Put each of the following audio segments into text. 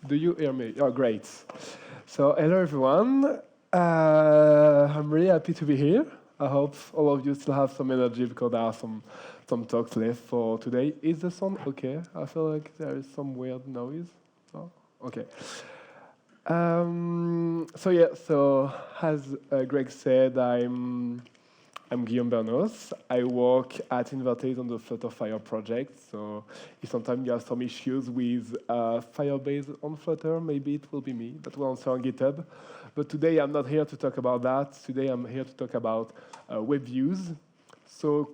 Do you hear me? Oh, great. So, hello everyone. I'm really happy to be here. I hope all of you still have some energy because there are some talks left for today. Is the sound okay? I feel like there is some weird noise. No? Okay. So as Greg said, I'm Guillaume Bernos. I work at Inverted on the Flutter Fire project. So if sometimes you have some issues with Firebase on Flutter, maybe it will be me that will answer on GitHub. But today I'm not here to talk about that. Today I'm here to talk about WebViews. So a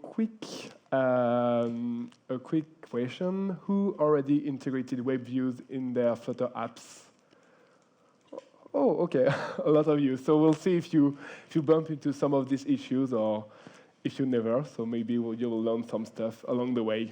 quick question. Who already integrated WebViews in their Flutter apps? Oh, okay, a lot of you. So we'll see if you bump into some of these issues or if you never. So maybe you will learn some stuff along the way.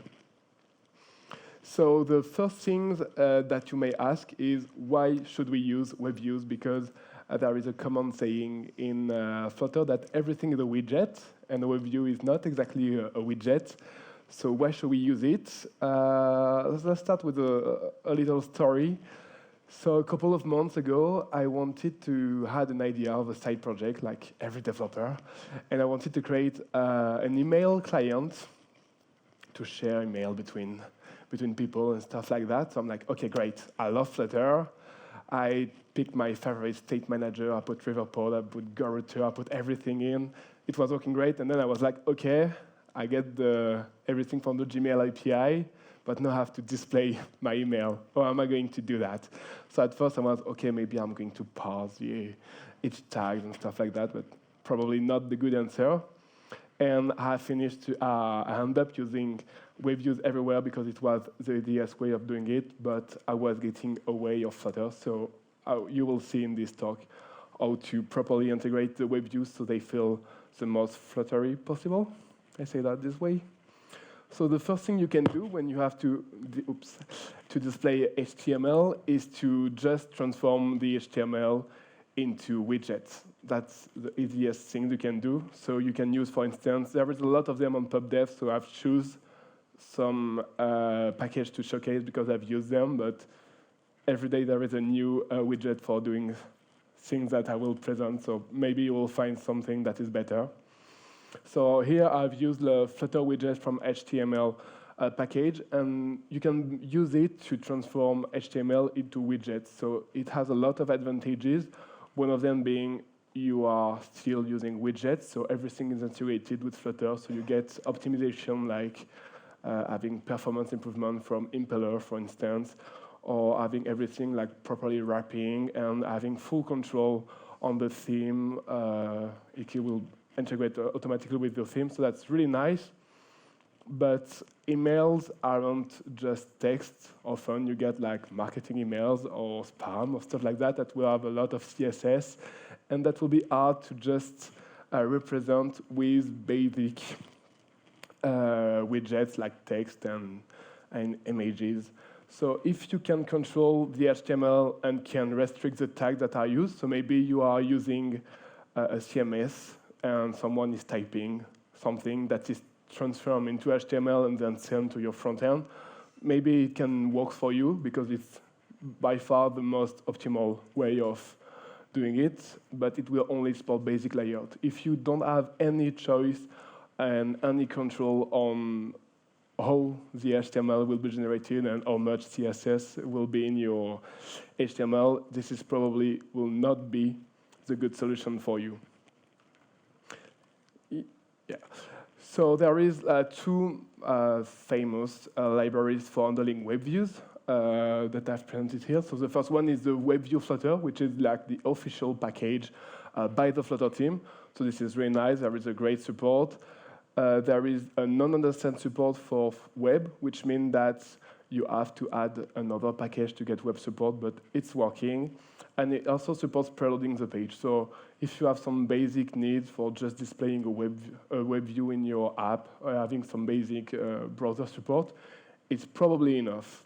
So the first thing that you may ask is why should we use WebViews? Because there is a common saying in Flutter that everything is a widget, and a WebView is not exactly a widget. So why should we use it? Let's start with a little story. So a couple of months ago, I wanted to had an idea of a side project, like every developer, and I wanted to create an email client to share email between people and stuff like that. So I'm like, okay, great. I love Flutter. I picked my favorite state manager. I put Riverpod, I put Go-Router, I put everything in. It was working great. And then I was like, okay, I get everything from the Gmail API, but now I have to display my email. How am I going to do that? So at first I was, okay, maybe I'm going to parse each tag and stuff like that, but probably not the good answer. And I ended up using WebViews everywhere because it was the easiest way of doing it, but I was getting away of Flutter. So you will see in this talk how to properly integrate the WebViews so they feel the most Fluttery possible. I say that this way. So the first thing you can do when you have to display HTML is to just transform the HTML into widgets. That's the easiest thing you can do. So you can use, for instance, there is a lot of them on PubDev, so I've chosen some package to showcase because I've used them, but every day there is a new widget for doing things that I will present, so maybe you will find something that is better. So here I've used the Flutter widget from HTML package, and you can use it to transform HTML into widgets. So it has a lot of advantages, one of them being you are still using widgets, so everything is integrated with Flutter, so you get optimization like having performance improvement from Impeller, for instance, or having everything like properly wrapping and having full control on the theme. It will integrate automatically with the theme, so that's really nice. But emails aren't just text. Often you get like marketing emails or spam or stuff like that will have a lot of CSS, and that will be hard to just represent with basic widgets like text and images. So if you can control the HTML and can restrict the tags that are used, so maybe you are using a CMS and someone is typing something that is transformed into HTML and then sent to your front end, maybe it can work for you because it's by far the most optimal way of doing it, but it will only support basic layout. If you don't have any choice and any control on how the HTML will be generated and how much CSS will be in your HTML, this is probably will not be the good solution for you. Yeah. So there is two famous libraries for handling WebViews that I've presented here. So the first one is the WebView Flutter, which is like the official package by the Flutter team. So this is really nice. There is a great support. There is a non-understand support for web, which means that you have to add another package to get web support, but it's working. And it also supports preloading the page. So if you have some basic needs for just displaying a web view in your app or having some basic browser support, it's probably enough.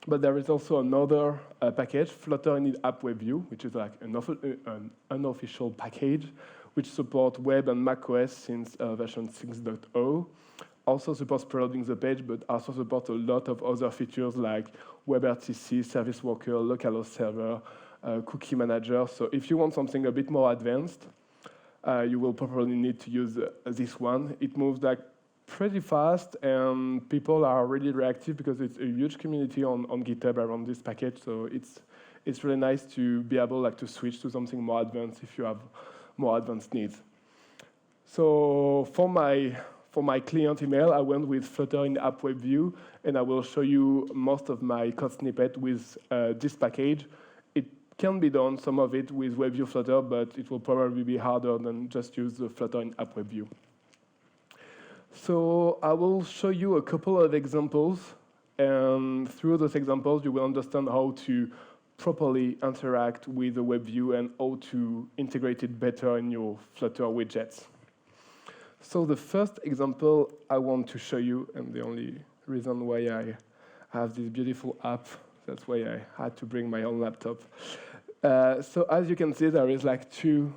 But there is also another package, Flutter Init App WebView, which is like an unofficial package, which supports web and macOS since version 6.0. also supports preloading the page, but also supports a lot of other features like WebRTC, Service Worker, Localhost Server, Cookie Manager. So if you want something a bit more advanced, you will probably need to use this one. It moves like pretty fast, and people are really reactive because it's a huge community on GitHub around this package. So it's really nice to be able to switch to something more advanced if you have more advanced needs. So for my client email, I went with Flutter in App WebView, and I will show you most of my code snippet with this package. It can be done, some of it, with WebView Flutter, but it will probably be harder than just use the Flutter in App WebView. So I will show you a couple of examples, and through those examples, you will understand how to properly interact with the WebView and how to integrate it better in your Flutter widgets. So the first example I want to show you, and the only reason why I have this beautiful app, that's why I had to bring my own laptop. So as you can see, there is like two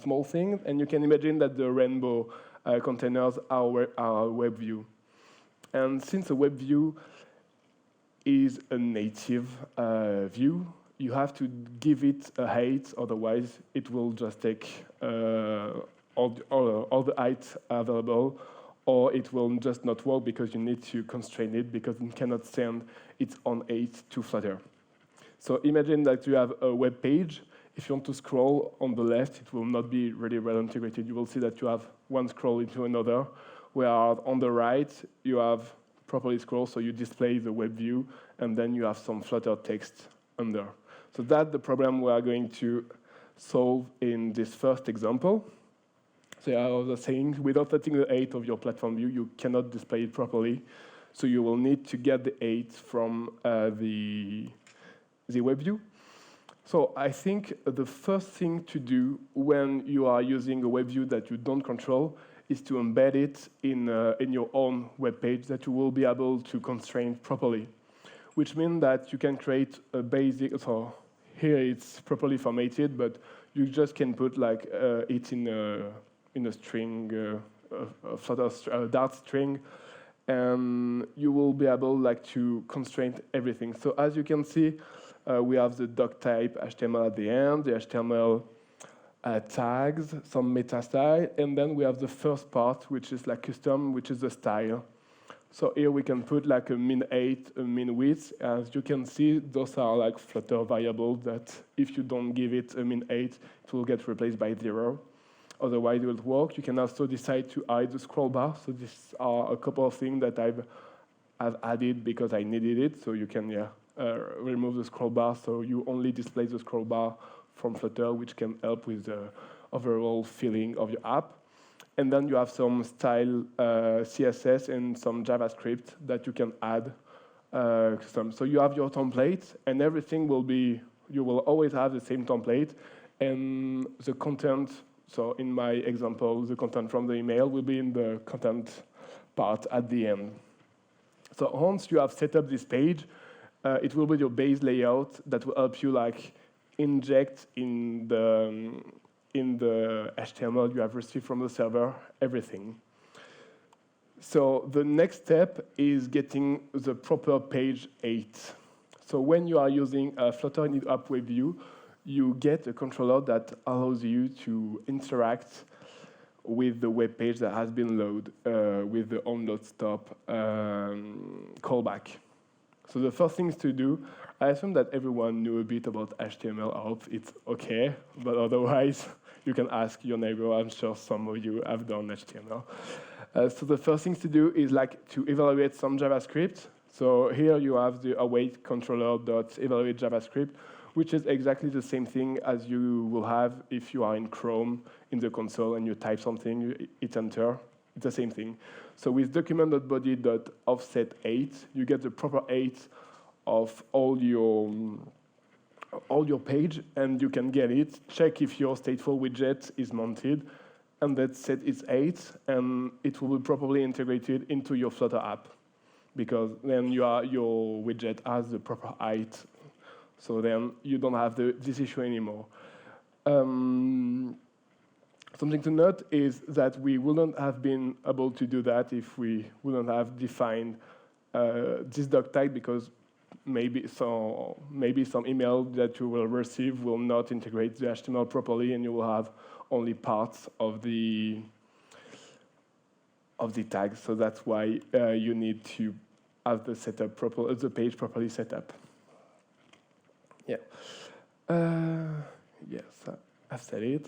small things, and you can imagine that the rainbow containers are WebView. And since a WebView is a native view, you have to give it a height, otherwise it will just take all the height available, or it will just not work because you need to constrain it because it cannot send its own height to Flutter. So imagine that you have a web page. If you want to scroll on the left, it will not be really well integrated. You will see that you have one scroll into another, whereas on the right, you have properly scroll, so you display the web view, and then you have some Flutter text under. So that's the problem we are going to solve in this first example. So I was saying, without setting the height of your platform view, you cannot display it properly. So you will need to get the height from the web view. So I think the first thing to do when you are using a web view that you don't control is to embed it in your own web page that you will be able to constrain properly, which means that you can create a basic, so here it's properly formatted, but you just can put like it in a string, a Flutter Dart string, and you will be able to constrain everything. So as you can see, we have the doc type HTML at the end, the HTML tags, some meta style, and then we have the first part, which is custom, which is the style. So here we can put a min height, a min width. As you can see, those are Flutter variables that if you don't give it a min height, it will get replaced by 0. Otherwise, it will work. You can also decide to hide the scroll bar. So these are a couple of things that I've added because I needed it. So you can remove the scroll bar, so you only display the scroll bar from Flutter, which can help with the overall feeling of your app. And then you have some style CSS and some JavaScript that you can add custom. So you have your template, and everything will be, you will always have the same template, and the content, so in my example, the content from the email will be in the content part at the end. So once you have set up this page, it will be your base layout that will help you inject in the HTML you have received from the server, everything. So the next step is getting the proper page height. So when you are using Flutter in App WebView, you get a controller that allows you to interact with the web page that has been loaded with the onload stop callback. So the first things to do, I assume that everyone knew a bit about HTML. I hope it's OK, but otherwise, you can ask your neighbor. I'm sure some of you have done HTML. So the first things to do is to evaluate some JavaScript. So here you have the await controller.evaluate JavaScript, which is exactly the same thing as you will have if you are in Chrome in the console and you type something, you hit enter. It's the same thing. So with document.body.offset8, you get the proper height of all your page, and you can get it. Check if your stateful widget is mounted, and then set its height, and it will be properly integrated into your Flutter app, because then your widget has the proper height. So then you don't have this issue anymore. Something to note is that we wouldn't have been able to do that if we wouldn't have defined this doc type, because maybe some email that you will receive will not integrate the HTML properly, and you will have only parts of the tag. So that's why you need to have the page properly set up. Yeah. Yes, I've said it.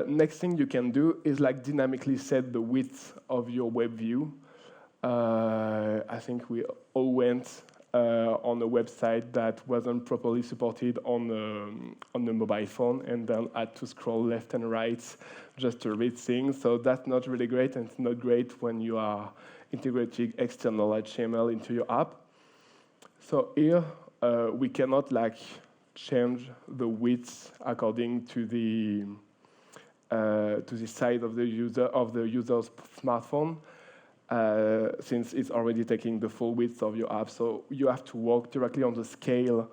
Next thing you can do is like dynamically set the width of your web view. I think we all went on a website that wasn't properly supported on the mobile phone, and then had to scroll left and right just to read things. So that's not really great, and it's not great when you are integrating external HTML into your app. So here we cannot like change the width according to the size of the user's smartphone, since it's already taking the full width of your app. So you have to work directly on the scale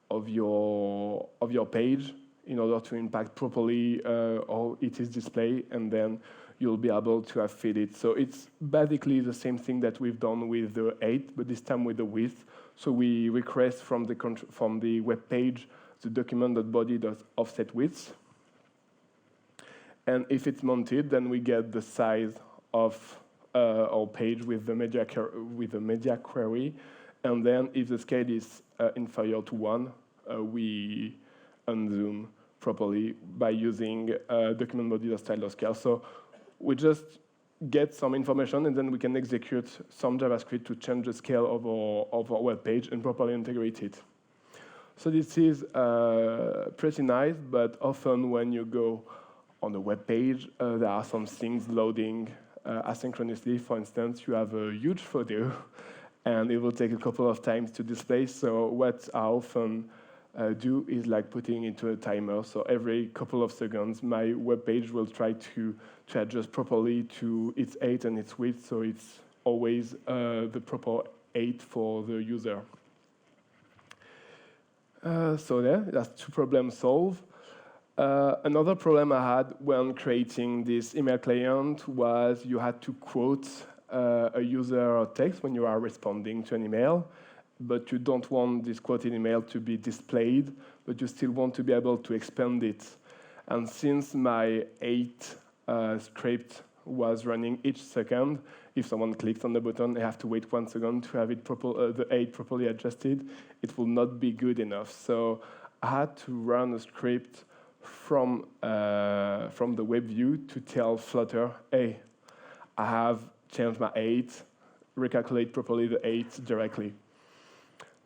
of your page in order to impact properly how it is displayed, and then you'll be able to have fit it. So it's basically the same thing that we've done with the 8, but this time with the width. So we request from the web page the document.body.offset width. And if it's mounted, then we get the size of our page with the media query. And then if the scale is inferior to 1, we unzoom properly by using document.body.style.scale. So we just get some information, and then we can execute some JavaScript to change the scale of our web page and properly integrate it. So this is pretty nice, but often when you go on the web page, there are some things loading asynchronously. For instance, you have a huge photo, and it will take a couple of times to display. So what I often do is like putting into a timer. So every couple of seconds, my web page will try to adjust properly to its 8 and its width, so it's always the proper 8 for the user. So there, that's 2 problems solved. Another problem I had when creating this email client was you had to quote a user text when you are responding to an email, but you don't want this quoted email to be displayed, but you still want to be able to expand it. And since my 8 script was running each second, if someone clicks on the button, they have to wait 1 second to have it the 8 properly adjusted. It will not be good enough. So I had to run a script from the WebView to tell Flutter, hey, I have changed my 8, recalculate properly the 8 directly.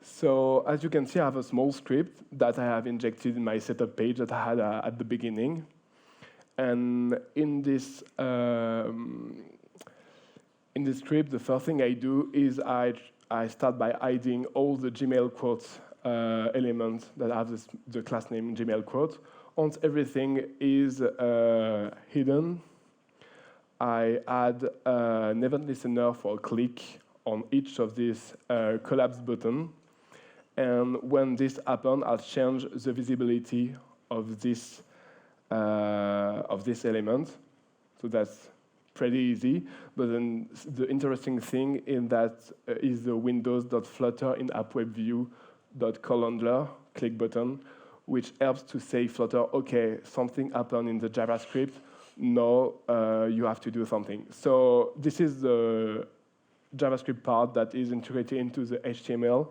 So as you can see, I have a small script that I have injected in my setup page that I had at the beginning. And in this script, the first thing I do is I start by hiding all the Gmail quotes elements that have the class name Gmail quote. Once everything is hidden, I add an event listener for a click on each of these collapse buttons. And when this happens, I'll change the visibility of this element. So that's pretty easy. But then the interesting thing in that is the windows.flutter in app.webview.calendar click button, which helps to say Flutter, okay, something happened in the JavaScript. Now you have to do something. So this is the JavaScript part that is integrated into the HTML.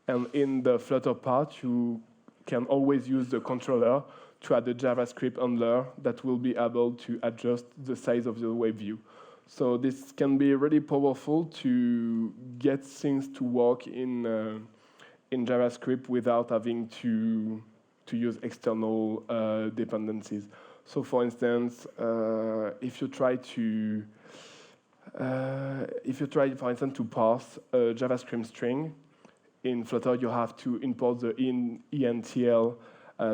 And in the Flutter part, you can always use the controller to add a JavaScript handler that will be able to adjust the size of the web view. So this can be really powerful to get things to work in JavaScript without having to use external dependencies. So for instance, if you try, for instance, to parse a JavaScript string, in Flutter, you have to import the ENTL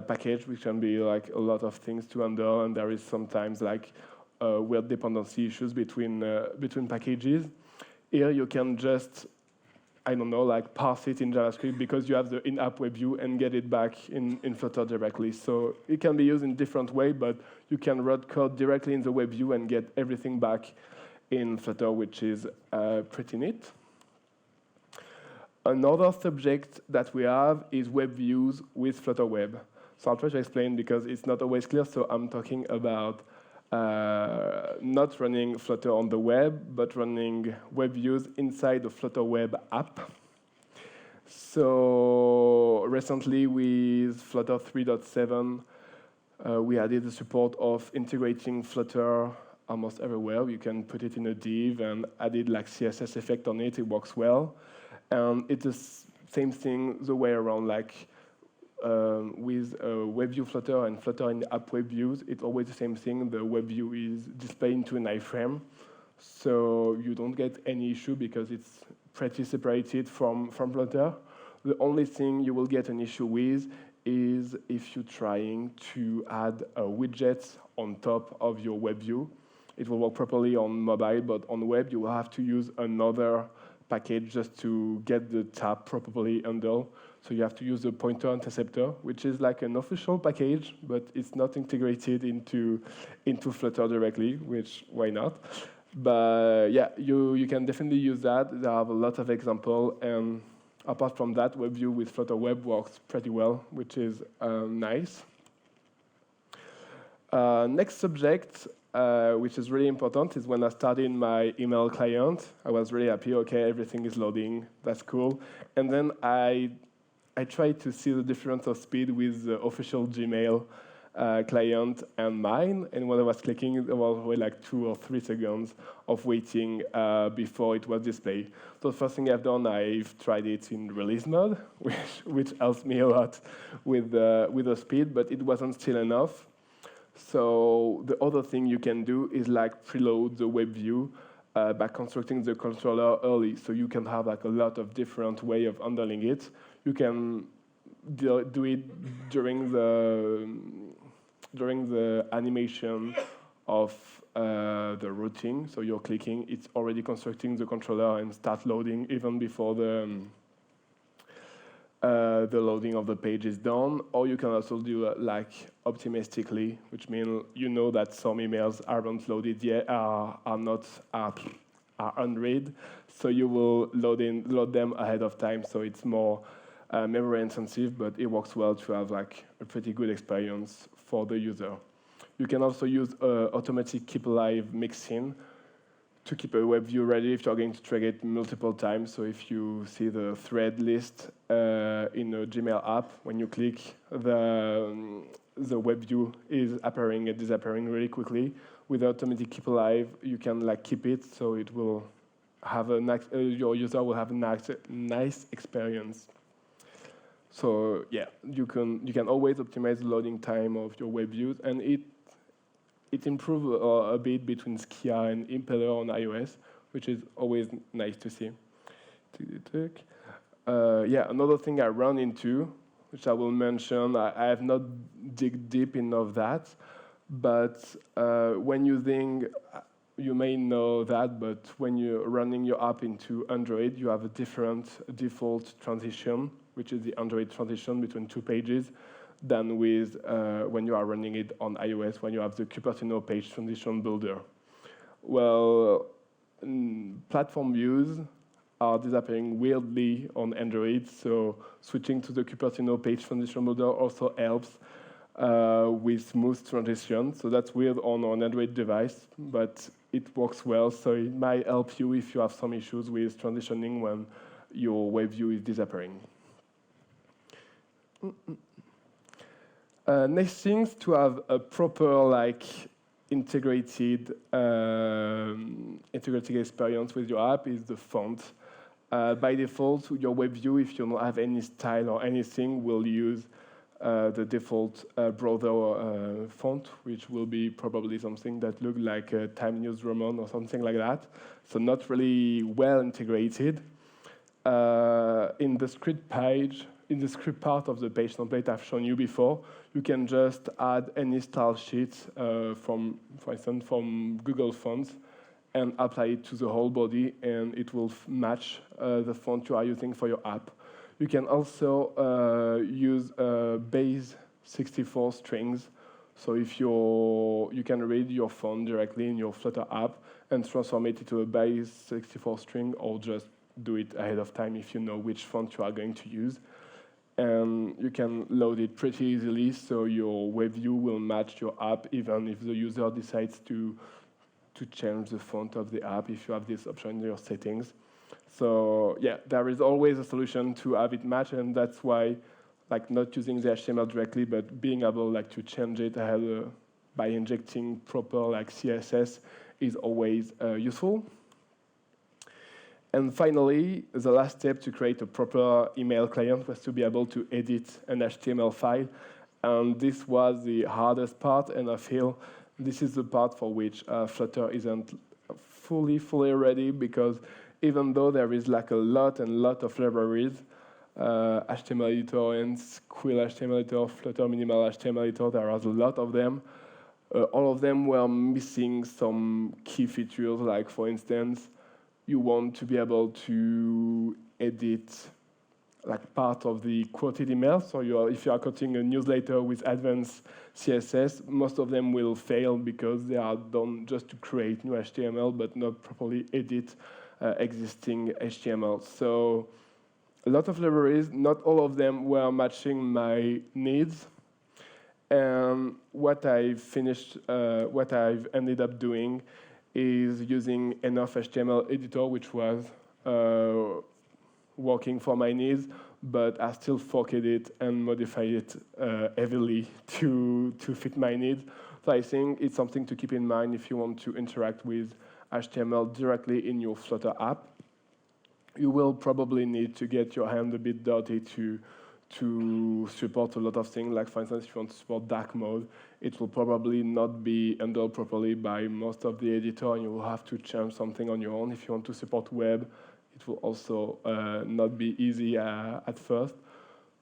package, which can be like a lot of things to handle, and there is sometimes like weird dependency issues between packages. Here, you can just I don't know, like parse it in JavaScript because you have the in-app WebView and get it back in Flutter directly. So it can be used in different ways, but you can write code directly in the WebView and get everything back in Flutter, which is pretty neat. Another subject that we have is WebViews with Flutter Web. So I'll try to explain because it's not always clear. So I'm talking about not running Flutter on the web, but running WebViews inside the Flutter Web app. So recently with Flutter 3.7, we added the support of integrating Flutter almost everywhere. You can put it in a div and added like CSS effect on it. It works well. And it's the same thing the way around, like with WebView Flutter and Flutter in the app WebViews, it's always the same thing. The WebView is displayed into an iframe, so you don't get any issue because it's pretty separated from Flutter. The only thing you will get an issue with is if you're trying to add a widget on top of your WebView. It will work properly on mobile, but on web, you will have to use another package just to get the tab properly handled. So you have to use the pointer interceptor, which is like an official package, but it's not integrated into Flutter directly, which why not? But yeah, you can definitely use that. There are a lot of examples, and apart from that, WebView with Flutter Web works pretty well, which is nice. Next subject, which is really important, is when I started my email client. I was really happy. Okay, everything is loading. That's cool. And then I tried to see the difference of speed with the official Gmail client and mine. And when I was clicking, there was only like 2 or 3 seconds of waiting before it was displayed. So the first thing I've done, I've tried it in release mode, which helps me a lot with the speed, but it wasn't still enough. So the other thing you can do is like preload the WebView by constructing the controller early. So you can have like a lot of different way of handling it. You can do it during the animation of the routing. So you're clicking, it's already constructing the controller and start loading even before the loading of the page is done. Or you can also do like optimistically, which means you know that some emails aren't loaded yet, are unread. So you will load them ahead of time. So it's more memory intensive, but it works well to have like a pretty good experience for the user. You can also use automatic keep alive mixin to keep a web view ready if you're going to trigger it multiple times. So if you see the thread list in a Gmail app, when you click, the web view is appearing and disappearing really quickly. With automatic keep alive, you can like keep it, so it will have your user will have a nice experience. So yeah, you can always optimize the loading time of your web views, and it improves a bit between Skia and Impeller on iOS, which is always nice to see. Yeah, another thing I run into, which I will mention, I have not dig deep enough that, but when using, you may know that, but when you're running your app into Android, you have a different default transition, which is the Android transition between 2 pages, than with when you are running it on iOS, when you have the Cupertino page transition builder. Well, platform views are disappearing weirdly on Android, so switching to the Cupertino page transition builder also helps with smooth transition. So that's weird on an Android device, but it works well, so it might help you if you have some issues with transitioning when your web view is disappearing. Next thing, to have a proper integrated experience with your app is the font. By default, your web view, if you don't have any style or anything, will use the default browser font, which will be probably something that looks like a Times News Roman or something like that. So not really well integrated. In the script page, in the script part of the page template I've shown you before, you can just add any style sheet for instance, from Google Fonts, and apply it to the whole body, and it will match the font you are using for your app. You can also use base 64 strings. So if you can read your font directly in your Flutter app and transform it into a base 64 string, or just do it ahead of time if you know which font you are going to use. And you can load it pretty easily, so your WebView will match your app even if the user decides to change the font of the app if you have this option in your settings. So yeah, there is always a solution to have it match, and that's why not using the HTML directly, but being able to change it by injecting proper CSS is always useful. And finally, the last step to create a proper email client was to be able to edit an HTML file. And this was the hardest part, and I feel this is the part for which Flutter isn't fully ready, because even though there is a lot of libraries, HTML editor and Quill HTML editor, Flutter minimal HTML editor, there are a lot of them. All of them were missing some key features, like for instance, you want to be able to edit part of the quoted email. So if you are quoting a newsletter with advanced CSS, most of them will fail because they are done just to create new HTML, but not properly edit existing HTML. So a lot of libraries, not all of them were matching my needs. And what I've ended up doing is using enough HTML editor, which was working for my needs, but I still forked it and modified it heavily to fit my needs. So I think it's something to keep in mind if you want to interact with HTML directly in your Flutter app. You will probably need to get your hand a bit dirty to support a lot of things. Like for instance, if you want to support dark mode, it will probably not be handled properly by most of the editor, and you will have to change something on your own. If you want to support web, it will also not be easy at first.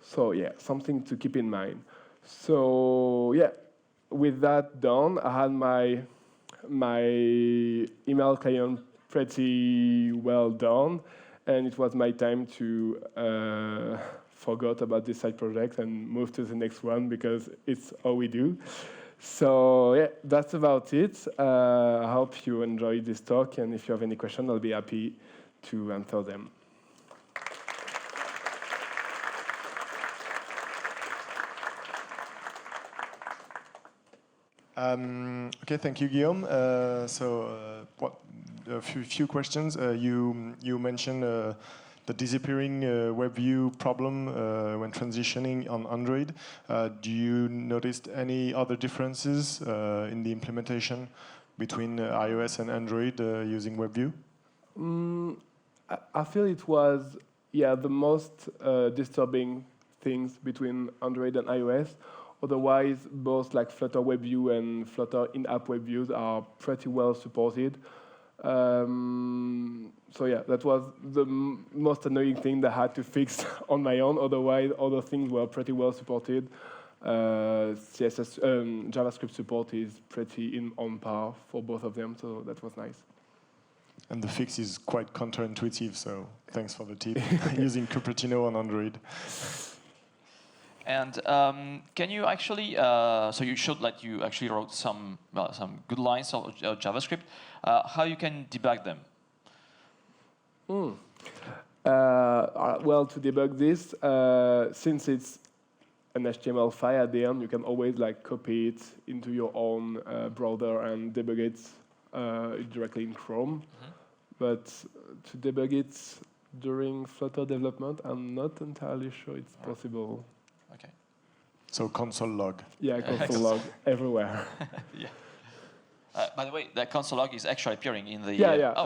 So yeah, something to keep in mind. So yeah, with that done, I had my email client pretty well done, and it was my time to forget about this side project and move to the next one, because it's all we do. So yeah, that's about it. I hope you enjoyed this talk, and if you have any questions, I'll be happy to answer them. Okay, thank you, Guillaume. A few questions. You mentioned the disappearing WebView problem when transitioning on Android. Do you notice any other differences in the implementation between iOS and Android using WebView? I feel it was, the most disturbing things between Android and iOS. Otherwise, both Flutter WebView and Flutter in-app WebViews are pretty well supported. So yeah, that was the most annoying thing that I had to fix on my own. Otherwise, other things were pretty well supported. CSS, JavaScript support is pretty on par for both of them, so that was nice. And the fix is quite counterintuitive, so thanks for the tip. Using Cupertino on Android. And can you actually, so you showed that you actually wrote some good lines of JavaScript. How you can debug them? Well, to debug this, since it's an HTML file at the end, you can always copy it into your own browser and debug it directly in Chrome. Mm-hmm. But to debug it during Flutter development, I'm not entirely sure it's possible. Okay. So console log. Yeah, console log everywhere. Yeah. By the way, that console log is actually appearing in the...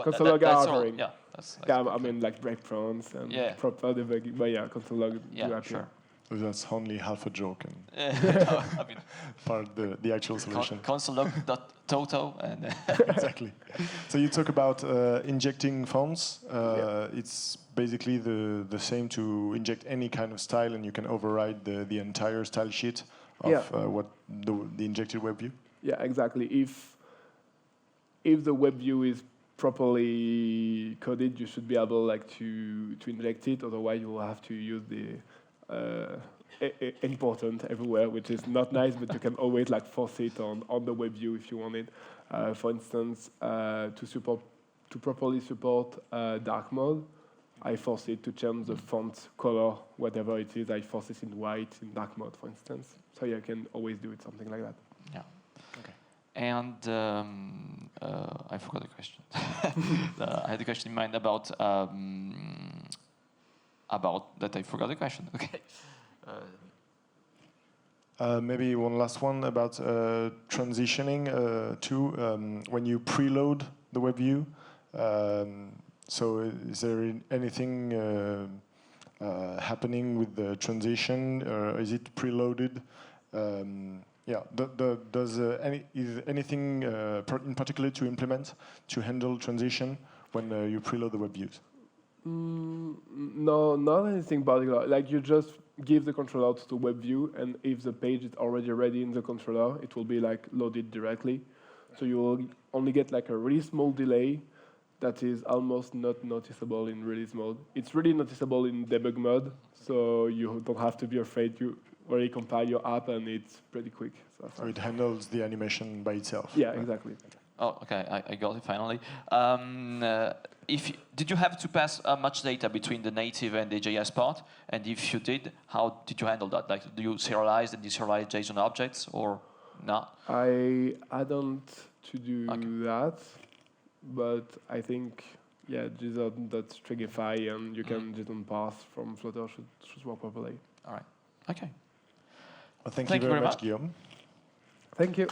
console log are appearing. Yeah, that's I mean, breakpoints and proper debugging. But yeah, console log do appear. Sure. So that's only half a joke and I mean, part of the actual solution. Console log.toto and exactly. So you talk about injecting fonts. It's basically the same to inject any kind of style, and you can override the entire style sheet of what the injected WebView. Yeah, exactly. If the WebView is properly coded, you should be able like to inject it. Otherwise, you will have to use the important everywhere, which is not nice. But you can always like force it on the WebView if you want it. For instance, to properly support dark mode, I force it to change the font color, whatever it is. I force it in white in dark mode, for instance. So you can always do it something like that. Yeah. Okay. And I forgot the question. I had a question in mind about that. I forgot the question. Okay. Maybe one last one about transitioning to when you preload the WebView. So is there anything happening with the transition, or is it preloaded? Yeah. Is anything in particular to implement to handle transition when you preload the WebViews? No, not anything particular. Like you just give the controller to the WebView, and if the page is already ready in the controller, it will be like loaded directly. So you will only get like a really small delay that is almost not noticeable in release mode. It's really noticeable in debug mode, so you don't have to be afraid. You already compile your app, and it's pretty quick. So it handles the animation by itself. Yeah, exactly. Oh, okay, I got it finally. Did you have to pass much data between the native and the JS part? And if you did, how did you handle that? Like, do you serialize and deserialize JSON objects or not? I don't to do that, but I think JSON.stringify and you can JSON parse from Flutter should work properly. All right. Okay. Well, thank you very much, Guillaume. Thank you.